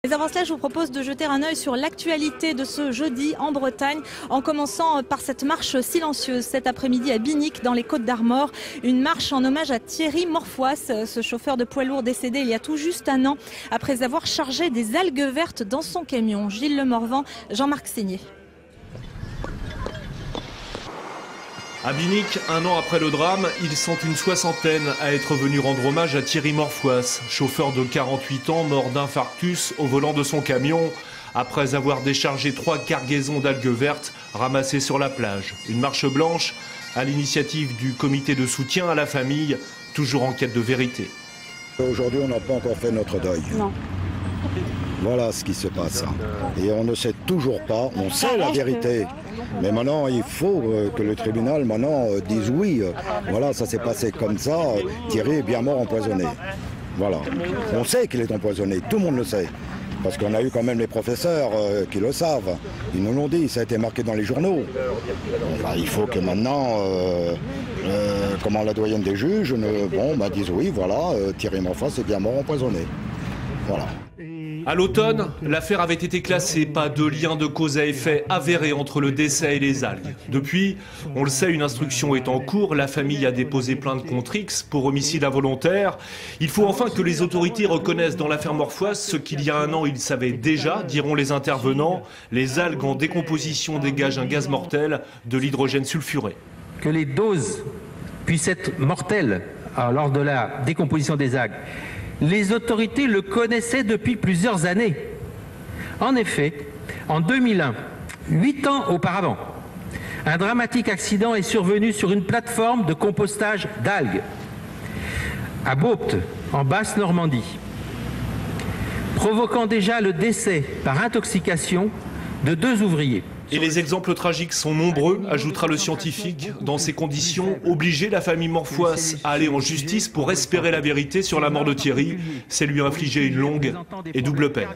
Mais avant cela, je vous propose de jeter un œil sur l'actualité de ce jeudi en Bretagne, en commençant par cette marche silencieuse cet après-midi à Binic, dans les Côtes-d'Armor. Une marche en hommage à Thierry Morfoys, ce chauffeur de poids lourd décédé il y a tout juste un an, après avoir chargé des algues vertes dans son camion. Gilles Le Morvan, Jean-Marc Seigné. À Binic, un an après le drame, ils sont une soixantaine à être venus rendre hommage à Thierry Morfoys, chauffeur de 48 ans mort d'infarctus au volant de son camion, après avoir déchargé 3 cargaisons d'algues vertes ramassées sur la plage. Une marche blanche à l'initiative du comité de soutien à la famille, toujours en quête de vérité. Aujourd'hui, on n'a pas encore fait notre deuil. Non. Voilà ce qui se passe. Et on ne sait toujours pas, on sait la vérité. Mais maintenant, il faut que le tribunal maintenant dise oui. Voilà, ça s'est passé comme ça. Thierry est bien mort empoisonné. Voilà. On sait qu'il est empoisonné, tout le monde le sait. Parce qu'on a eu quand même les professeurs qui le savent. Ils nous l'ont dit, ça a été marqué dans les journaux. Bah, il faut que maintenant, comment la doyenne des juges dise oui, voilà, Thierry Morfoys est bien mort empoisonné. Voilà. À l'automne, l'affaire avait été classée, pas de lien de cause à effet avéré entre le décès et les algues. Depuis, on le sait, une instruction est en cours, la famille a déposé plainte contre X pour homicide involontaire. Il faut enfin que les autorités reconnaissent dans l'affaire Morfoys ce qu'il y a un an ils savaient déjà, diront les intervenants, les algues en décomposition dégagent un gaz mortel, de l'hydrogène sulfuré. Que les doses puissent être mortelles lors de la décomposition des algues, les autorités le connaissaient depuis plusieurs années. En effet, en 2001, 8 ans auparavant, un dramatique accident est survenu sur une plateforme de compostage d'algues à Bauptes, en Basse-Normandie, provoquant déjà le décès par intoxication de 2 ouvriers. Et les exemples tragiques sont nombreux, ajoutera le scientifique. Dans ces conditions, obliger la famille Morfoys à aller en justice pour espérer la vérité sur la mort de Thierry, c'est lui infliger une longue et double peine.